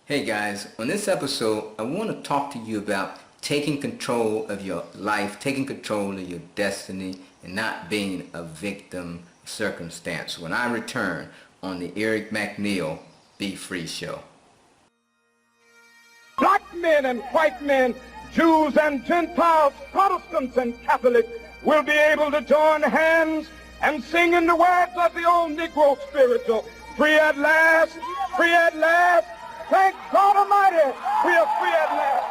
Hey guys, on this episode I want to talk to you about taking control of your life, taking control of your destiny, and not being a victim of circumstance when I return on the Eric McNeil Be Free Show. Black men and white men, Jews and Gentiles, Protestants and Catholics will be able to join hands and sing in the words of the old Negro spiritual, free at last, free at last. Thank God Almighty, we are free at last.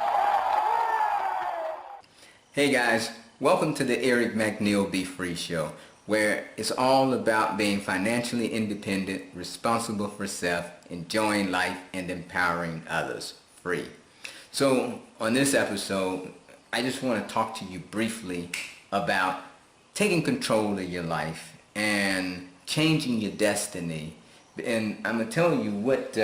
Hey guys, welcome to the Eric McNeil Be Free Show, where it's all about being financially independent, responsible for self, enjoying life, and empowering others free. So on this episode, I just want to talk to you briefly about taking control of your life and changing your destiny. And I'm going to tell you what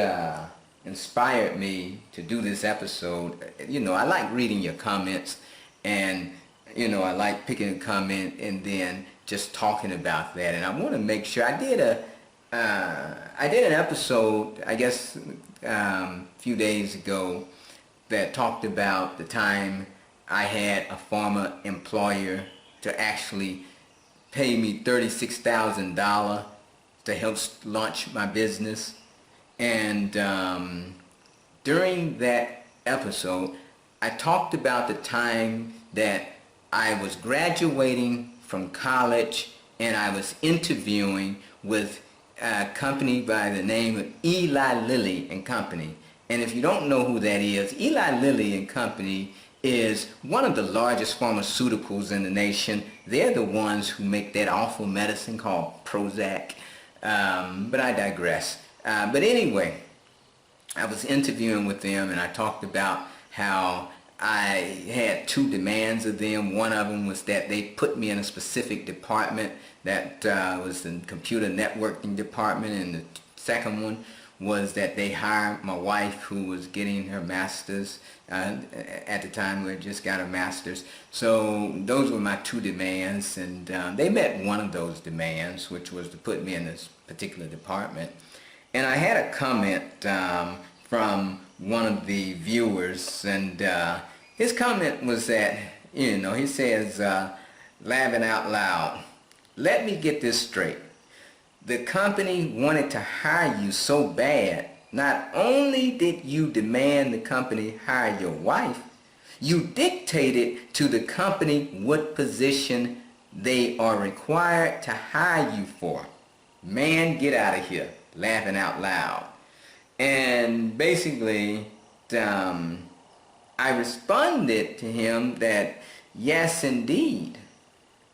inspired me to do this episode. I like reading your comments, and I like picking a comment and then just talking about that. And I want to make sure I did an episode, I guess, a few days ago that talked about the time I had a former employer to actually pay me $36,000 to help launch my business. And during that episode, I talked about the time that I was graduating from college and I was interviewing with a company by the name of Eli Lilly and Company. And if you don't know who that is, Eli Lilly and Company is one of the largest pharmaceuticals in the nation. They're the ones who make that awful medicine called Prozac. But I digress. But anyway, I was interviewing with them and I talked about how I had two demands of them. One of them was that they put me in a specific department that was the computer networking department, and the second one was that they hired my wife, who was getting her master's. At the time, we had just got a master's. So those were my two demands, and they met one of those demands, which was to put me in this particular department. And I had a comment from one of the viewers, and his comment was that, he says, laughing out loud, "Let me get this straight. The company wanted to hire you so bad, not only did you demand the company hire your wife, you dictated to the company what position they are required to hire you for. Man, get out of here," laughing out loud. And basically, I responded to him that, yes, indeed,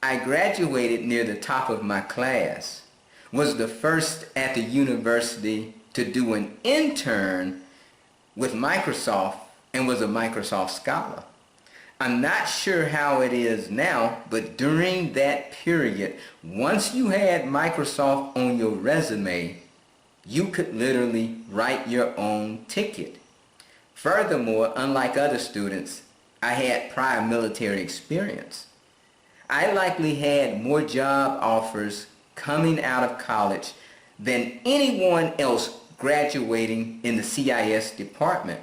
I graduated near the top of my class, was the first at the university to do an intern with Microsoft, and was a Microsoft scholar. I'm not sure how it is now, but during that period, once you had Microsoft on your resume, you could literally write your own ticket. Furthermore, unlike other students, I had prior military experience. I likely had more job offers coming out of college than anyone else graduating in the CIS department.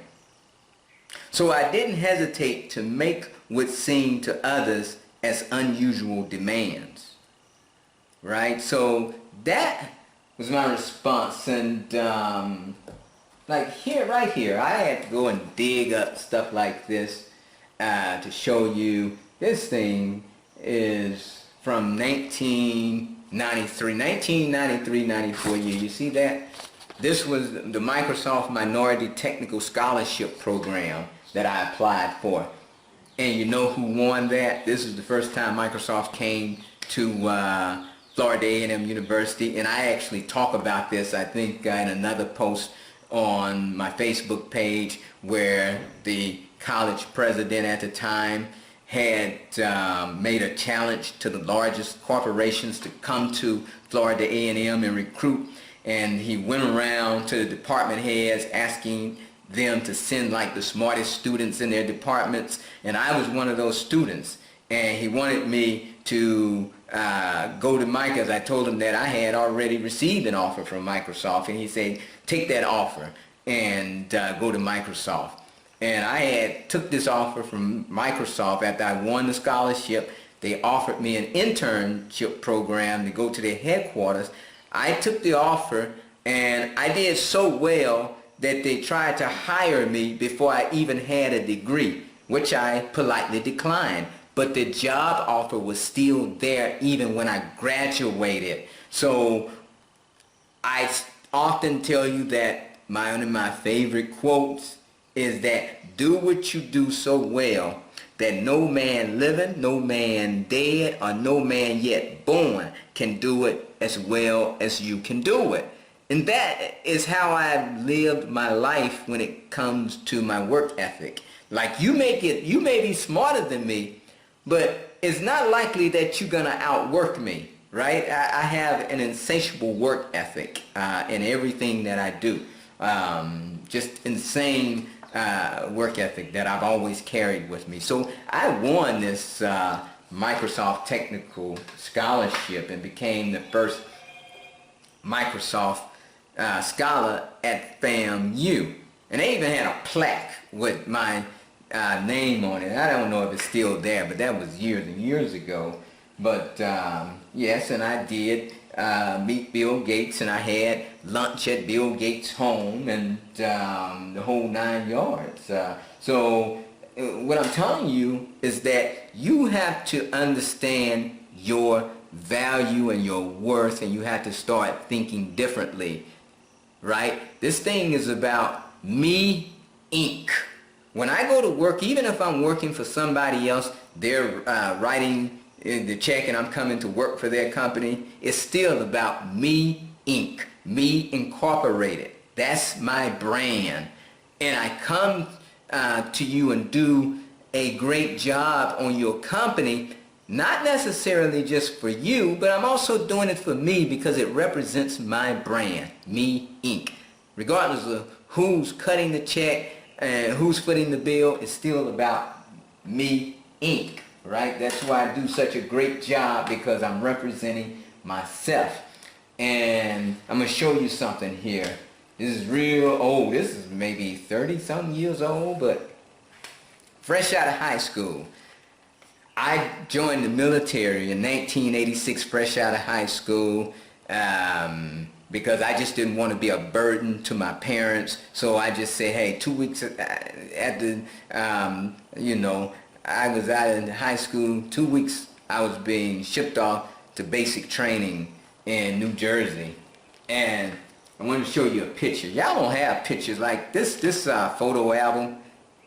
So I didn't hesitate to make what seemed to others as unusual demands. Right? So that was my response. And right here, I had to go and dig up stuff like this to show you. This thing is from 1993, 94 year. You see that? This was the Microsoft Minority Technical Scholarship Program that I applied for. And you know who won that? This is the first time Microsoft came to Florida A&M University, and I actually talk about this, I think, in another post on my Facebook page, where the college president at the time had made a challenge to the largest corporations to come to Florida A&M and recruit, and he went around to the department heads asking them to send like the smartest students in their departments, and I was one of those students, and he wanted me to go to Mike, as I told him that I had already received an offer from Microsoft, and he said, take that offer. and go to Microsoft. And I had took this offer from Microsoft after I won the scholarship. They offered me an internship program to go to their headquarters. I took the offer, and I did so well that they tried to hire me before I even had a degree, which I politely declined. But the job offer was still there even when I graduated. So I often tell you that one of my favorite quotes is that do what you do so well that no man living, no man dead, or no man yet born can do it as well as you can do it. And that is how I've lived my life when it comes to my work ethic. Like you may be smarter than me, but it's not likely that you're gonna outwork me, right? I have an insatiable work ethic in everything that I do. Just insane work ethic that I've always carried with me. So I won this Microsoft Technical Scholarship and became the first Microsoft scholar at FAMU. And they even had a plaque with my name on it. I don't know if it's still there, but that was years and years ago. But yes, and I did meet Bill Gates, and I had lunch at Bill Gates' home, and the whole 9 yards. So what I'm telling you is that you have to understand your value and your worth, and you have to start thinking differently, right? This thing is about me, Inc. When I go to work, even if I'm working for somebody else, they're writing the check and I'm coming to work for their company, it's still about me, Inc., me incorporated. That's my brand. And I come to you and do a great job on your company, not necessarily just for you, but I'm also doing it for me because it represents my brand, me, Inc. Regardless of who's cutting the check and who's footing the bill, it's still about me, Inc. Right? That's why I do such a great job, because I'm representing myself. And I'm going to show you something here. This is real old. This is maybe 30-something years old, but fresh out of high school. I joined the military in 1986, fresh out of high school, because I just didn't want to be a burden to my parents. So I just said, hey, 2 weeks after, I was out in high school, 2 weeks I was being shipped off to basic training in New Jersey. And I want to show you a picture. Y'all don't have pictures like this. This photo album,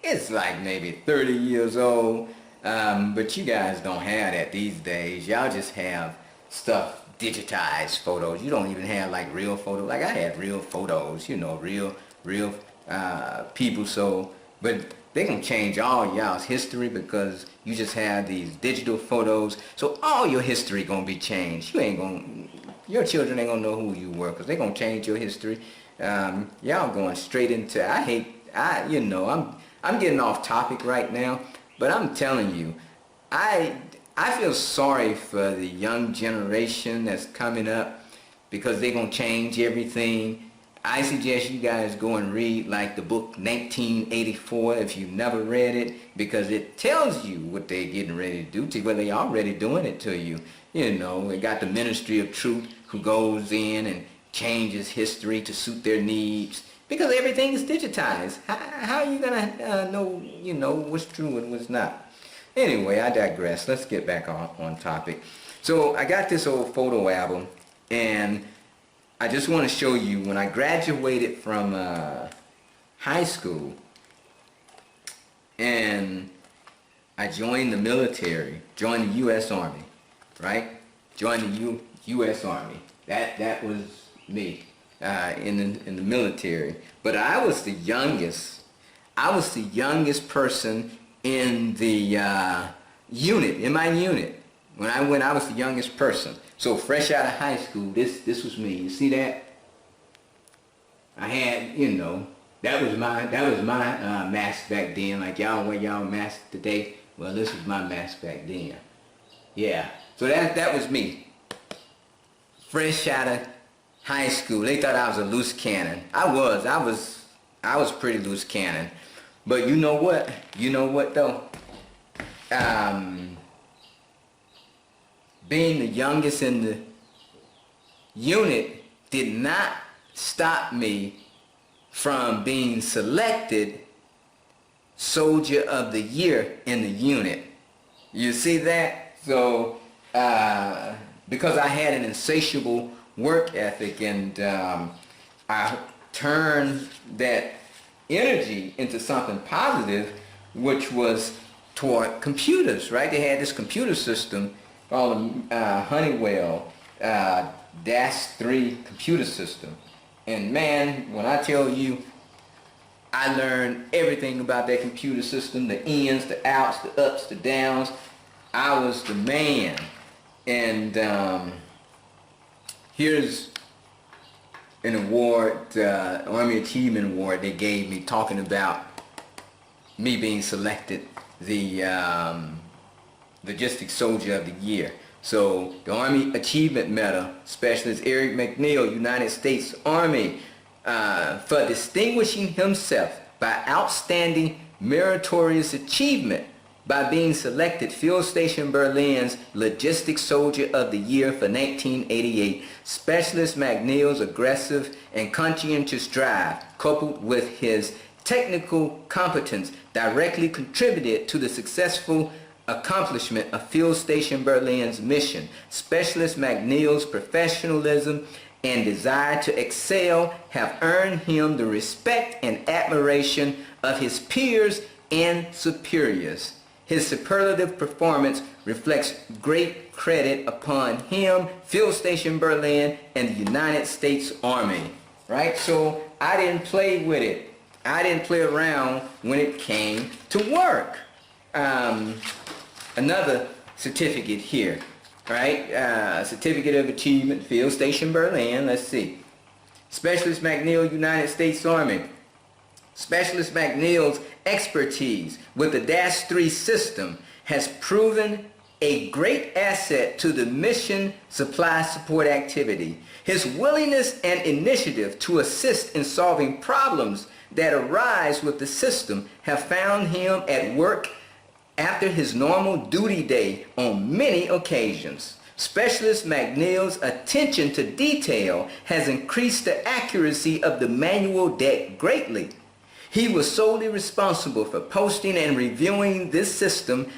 it's like maybe 30 years old. But you guys don't have that these days. Y'all just have stuff, digitized photos. You don't even have like real photos. Like I had real photos, real people. So, but they're going to change all y'all's history because you just have these digital photos. So all your history going to be changed. Your children ain't going to know who you were because they're going to change your history. Y'all going straight into, I'm getting off topic right now, but I'm telling you, I feel sorry for the young generation that's coming up because they're going to change everything. I suggest you guys go and read like the book 1984 if you've never read it, because it tells you what they're getting ready to do to you. Well, they're already doing it to you. They got the Ministry of Truth who goes in and changes history to suit their needs because everything is digitized. How are you going to know, what's true and what's not? Anyway, I digress. Let's get back on topic. So I got this old photo album, and I just want to show you when I graduated from high school and I joined the military, joined the U.S. Army, right? Joined the U.S. Army. That was me in the military. But I was the youngest. I was the youngest person in the unit, in my unit. When I went, I was the youngest person. So fresh out of high school, this was me. You see that? I had, that was my mask back then. Like y'all wear y'all masks today. Well, this was my mask back then. Yeah. So that was me. Fresh out of high school. They thought I was a loose cannon. I was I was pretty loose cannon. But you know what? You know what though? Being the youngest in the unit did not stop me from being selected Soldier of the Year in the unit. You see that? So, because I had an insatiable work ethic, and I turned that energy into something positive, which was toward computers, right? They had this computer system called Honeywell DAS3 computer system. And man, when I tell you, I learned everything about that computer system, the ins, the outs, the ups, the downs. I was the man. And here's an award, Army Achievement Award they gave me, talking about me being selected the Logistics Soldier of the Year. So the Army Achievement Medal, Specialist Eric McNeil, United States Army, for distinguishing himself by outstanding meritorious achievement by being selected Field Station Berlin's Logistics Soldier of the Year for 1988. Specialist McNeil's aggressive and conscientious drive, coupled with his technical competence, directly contributed to the successful accomplishment of Field Station Berlin's mission. Specialist McNeil's professionalism and desire to excel have earned him the respect and admiration of his peers and superiors. His superlative performance reflects great credit upon him, Field Station Berlin, and the United States Army. Right? So I didn't play with it. I didn't play around when it came to work. Another certificate here, right? Certificate of Achievement, Field Station Berlin. Let's see. Specialist McNeil, United States Army. Specialist McNeil's expertise with the DAS3 system has proven a great asset to the mission supply support activity. His willingness and initiative to assist in solving problems that arise with the system have found him at work after his normal duty day on many occasions. Specialist McNeil's attention to detail has increased the accuracy of the manual deck greatly. He was solely responsible for posting and reviewing this system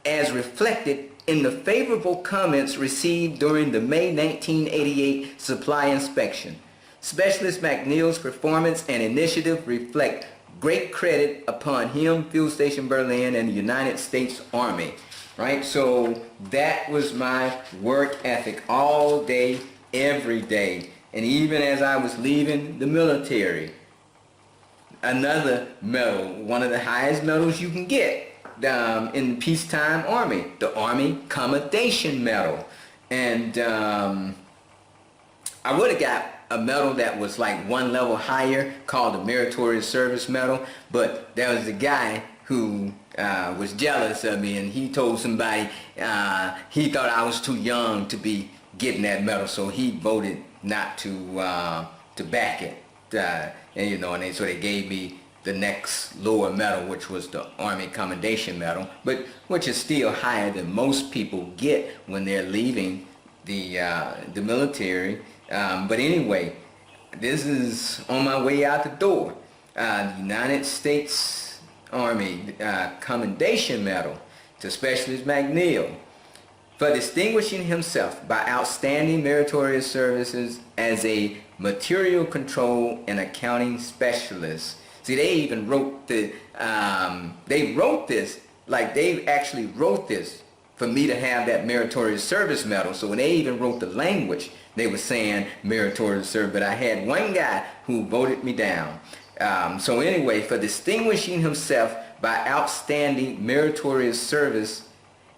as reflected in the favorable comments received during the May 1988 supply inspection. Specialist McNeil's performance and initiative reflect great credit upon him, Field Station Berlin, and the United States Army. Right? So that was my work ethic all day, every day. And even as I was leaving the military, another medal, one of the highest medals you can get in the peacetime Army, the Army Commendation Medal. And I would have got a medal that was like one level higher called the Meritorious Service Medal, but there was a guy who was jealous of me, and he told somebody he thought I was too young to be getting that medal, so he voted not to back it. And you know, and so they gave me the next lower medal, which was the Army Commendation Medal, but which is still higher than most people get when they're leaving the military. But anyway, this is on my way out the door. The United States Army Commendation Medal to Specialist McNeil for distinguishing himself by outstanding meritorious services as a material control and accounting specialist. See, they even wrote the, they wrote this, like they actually wrote this for me to have that meritorious service medal. So when they even wrote the language, they were saying meritorious service, but I had one guy who voted me down. So anyway, for distinguishing himself by outstanding meritorious service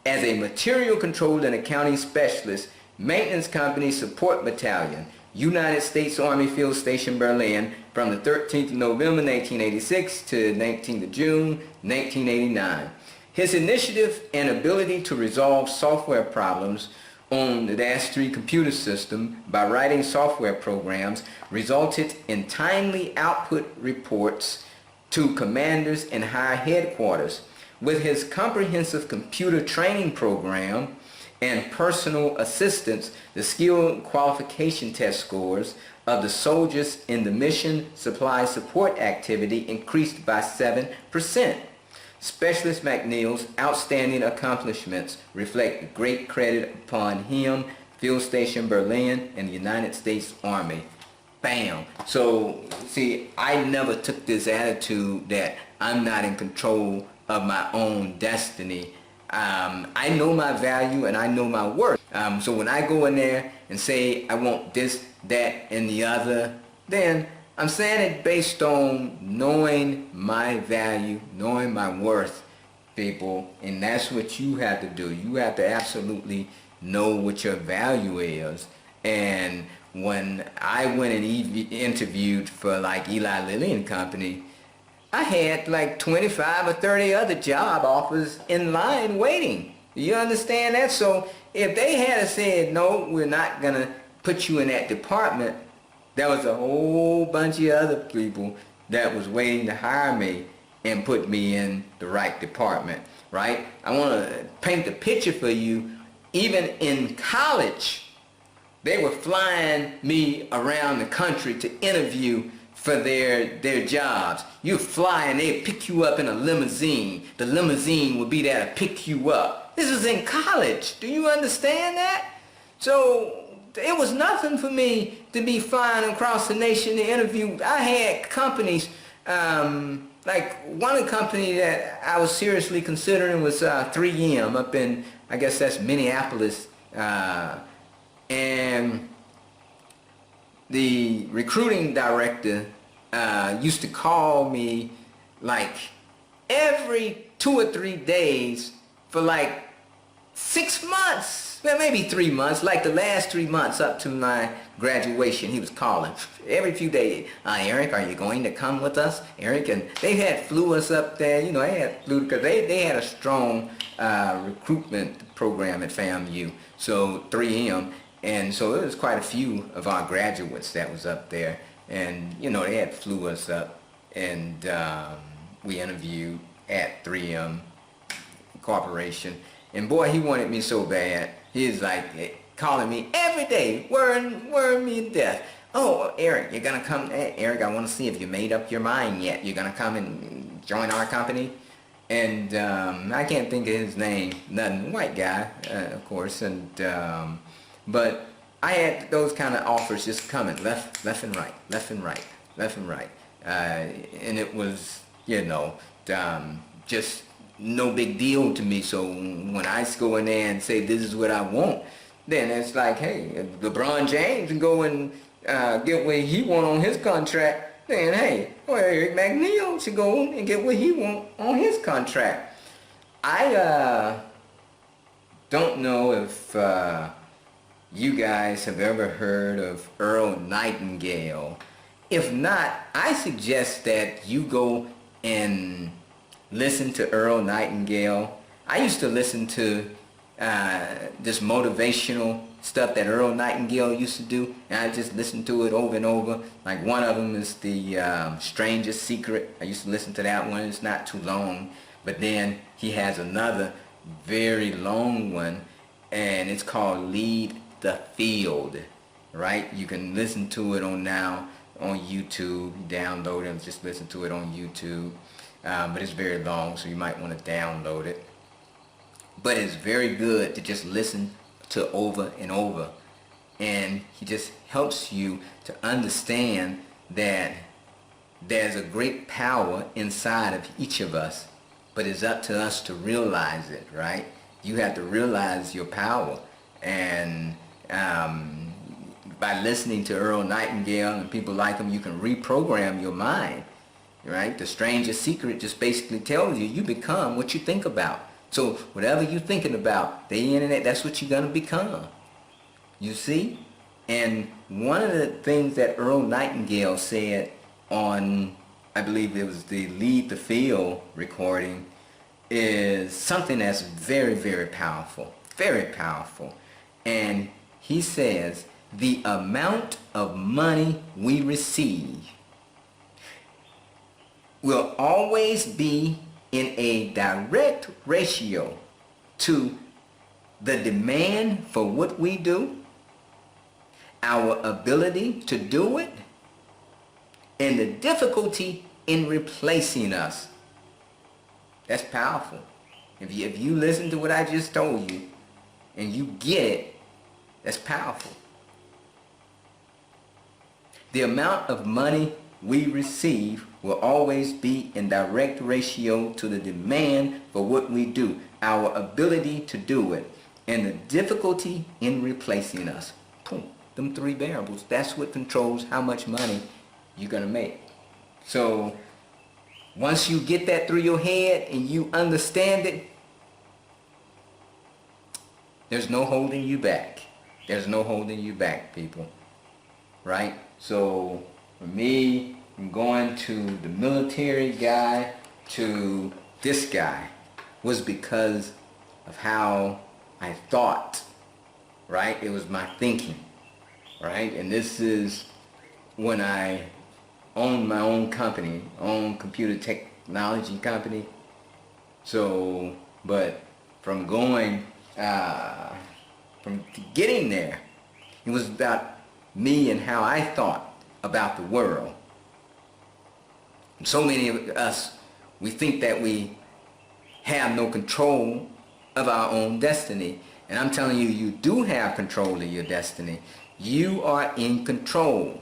as a material control and accounting specialist, Maintenance Company Support Battalion, United States Army Field Station Berlin, from the 13th of November 1986 to 19th of June 1989. His initiative and ability to resolve software problems on the -3 computer system by writing software programs resulted in timely output reports to commanders and higher headquarters. With his comprehensive computer training program and personal assistance, the skill qualification test scores of the soldiers in the mission supply support activity increased by 7%. Specialist McNeil's outstanding accomplishments reflect great credit upon him, Field Station Berlin, and the United States Army. Bam. So, see, I never took this attitude that I'm not in control of my own destiny. I know my value and I know my worth. So when I go in there and say I want this, that, and the other, then I'm saying it based on knowing my value, knowing my worth, people, and that's what you have to do. You have to absolutely know what your value is. And when I went and interviewed for like Eli Lilly and Company, I had like 25 or 30 other job offers in line waiting. You understand that? So if they had said, no, we're not going to put you in that department, there was a whole bunch of other people that was waiting to hire me and put me in the right department, right? I want to paint the picture for you. Even in college, they were flying me around the country to interview for their jobs. You fly and they pick you up in a limousine. The limousine would be there to pick you up. This was in college. Do you understand that? So it was nothing for me to be flying across the nation to interview. I had companies, like one company that I was seriously considering was 3M up in, I guess that's Minneapolis, and the recruiting director used to call me like every 2 or 3 days for like 6 months, well, maybe 3 months, like the last 3 months up to my graduation. He was calling every few days. Eric, are you going to come with us? Eric, and they had flew us up there. You know, they had flew because they had a strong recruitment program at FAMU, so 3M. And so it was quite a few of our graduates that was up there. And, you know, they had flew us up and we interviewed at 3M Corporation. And boy, he wanted me so bad. He was like calling me every day, worrying me to death. Oh, Eric, you're going to come. Hey, Eric, I want to see if you made up your mind yet. You're going to come and join our company? And I can't think of his name. Nothing. White guy, of course. And but I had those kind of offers just coming left and right, left and right, left and right. And it was, you know, just no big deal to me. So when I go in there and say this is what I want, then it's like, hey, if LeBron James can go and get what he want on his contract, then hey, well, Eric McNeil should go and get what he want on his contract. I don't know if you guys have ever heard of Earl Nightingale. If not, I suggest that you go and listen to Earl Nightingale. I used to listen to this motivational stuff that Earl Nightingale used to do, and I just listened to it over and over. Like one of them is the Strangest Secret. I used to listen to that one. It's not too long, but then he has another very long one, and it's called Lead the Field, right? You can listen to it on YouTube, download it and just listen to it on YouTube, but it's very long, so you might want to download it. But it's very good to just listen to over and over, and he just helps you to understand that there's a great power inside of each of us, but it's up to us to realize it, right? You have to realize your power. And by listening to Earl Nightingale and people like him, you can reprogram your mind, right? The Strangest Secret just basically tells you you become what you think about. So whatever you're thinking about, the internet, that's what you're going to become. You see? And one of the things that Earl Nightingale said on, I believe it was the Lead the Field recording, is something that's very, very powerful. Very powerful. And he says, the amount of money we receive will always be in a direct ratio to the demand for what we do, our ability to do it, and the difficulty in replacing us. That's powerful. If you listen to what I just told you and you get it, that's powerful. The amount of money we receive will always be in direct ratio to the demand for what we do, our ability to do it, and the difficulty in replacing us. Boom. Them three variables, that's what controls how much money you're going to make. So once you get that through your head and you understand it, there's no holding you back. There's no holding you back, people. Right? So for me, from going to the military guy to this guy was because of how I thought. Right? It was my thinking. Right? And this is when I owned my own company, own computer technology company. So, but from going, from getting there, it was about me and how I thought about the world. And so many of us, we think that we have no control of our own destiny. And I'm telling you, you do have control of your destiny. You are in control.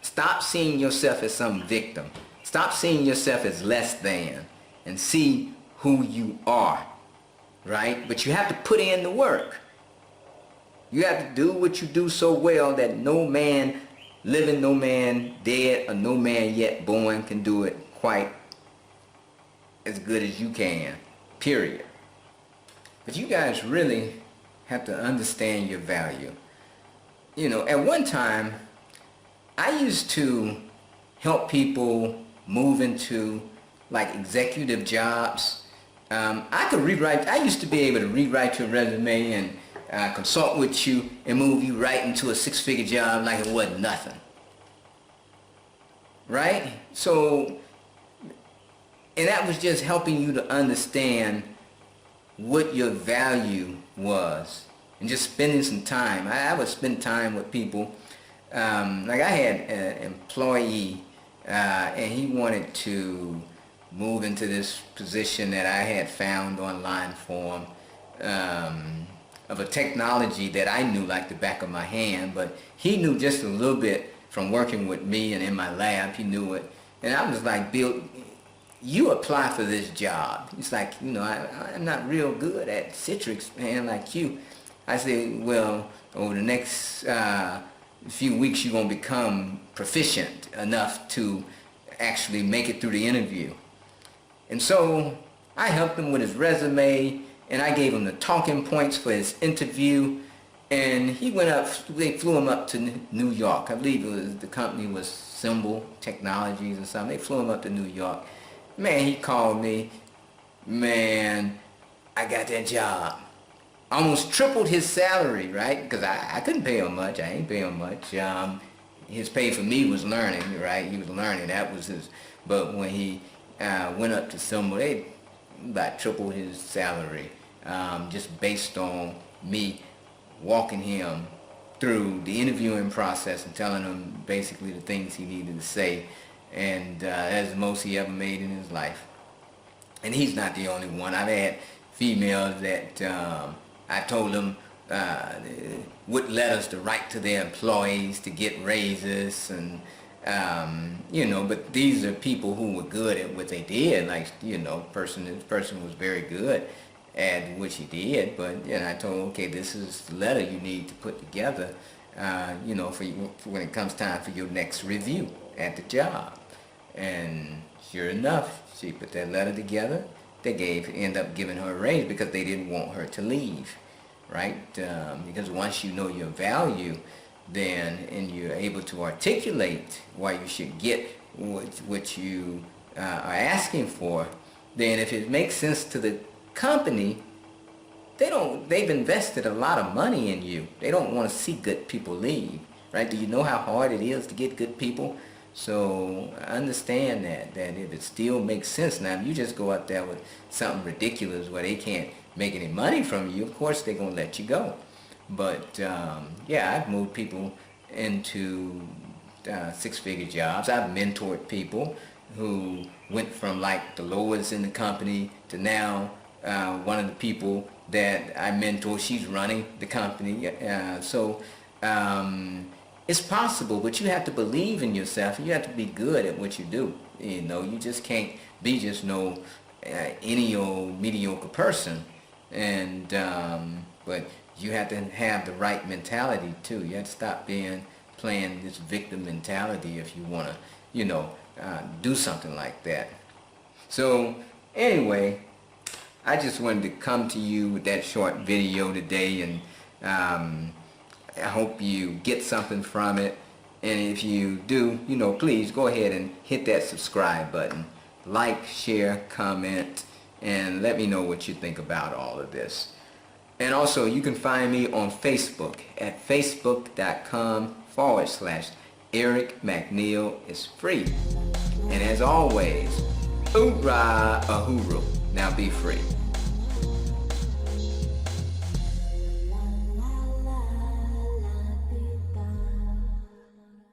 Stop seeing yourself as some victim. Stop seeing yourself as less than, and see who you are, right? But you have to put in the work. You have to do what you do so well that no man living, no man dead, or no man yet born can do it quite as good as you can, period. But you guys really have to understand your value. You know, at one time, I used to help people move into like executive jobs. I used to be able to rewrite your resume and consult with you and move you right into a six-figure job like it wasn't nothing. Right? So, and that was just helping you to understand what your value was and just spending some time. I would spend time with people. Like I had an employee and he wanted to move into this position that I had found online for him, of a technology that I knew like the back of my hand, but he knew just a little bit from working with me and in my lab. He knew it. And I was like, Bill, you apply for this job. It's like, you know, I'm not real good at Citrix, man, like you. I said, well, over the next few weeks you're going to become proficient enough to actually make it through the interview. And so I helped him with his resume, and I gave him the talking points for his interview, and he went up, they flew him up to New York. I believe it was, the company was Symbol Technologies or something. They flew him up to New York. Man, he called me, man, I got that job. Almost tripled his salary, right? Because I couldn't pay him much. I ain't pay him much. His pay for me was learning, right? He was learning. That was his. But when he went up to Symbol, they about tripled his salary, just based on me walking him through the interviewing process and telling him basically the things he needed to say. And that's the most he ever made in his life. And he's not the only one. I've had females that I told them what letters to write to their employees to get raises, and you know, but these are people who were good at what they did. Like, you know, this person was very good at what he did, but I told him, okay, this is the letter you need to put together, you know, for when it comes time for your next review at the job. And sure enough, she put that letter together. They end up giving her a raise because they didn't want her to leave, right? Because once you know your value, then, and you're able to articulate why you should get what you are asking for, then if it makes sense to the company, they've invested a lot of money in you. They don't want to see good people leave, right? Do you know how hard it is to get good people? So I understand that if it still makes sense now, if you just go out there with something ridiculous where they can't make any money from you, of course they're going to let you go. But yeah, I've moved people into six-figure jobs. I've mentored people who went from like the lowest in the company to now one of the people that I mentor, she's running the company. It's possible, but you have to believe in yourself. You have to be good at what you do. You know, you just can't be just any old mediocre person. And but you have to have the right mentality too. You have to stop playing this victim mentality if you want to, do something like that. So anyway, I just wanted to come to you with that short video today, and I hope you get something from it. And if you do, please go ahead and hit that subscribe button. Like, share, comment, and let me know what you think about all of this. And also, you can find me on Facebook at facebook.com/Eric McNeil. It's free. And as always, hoorah, ahuru. Now be free.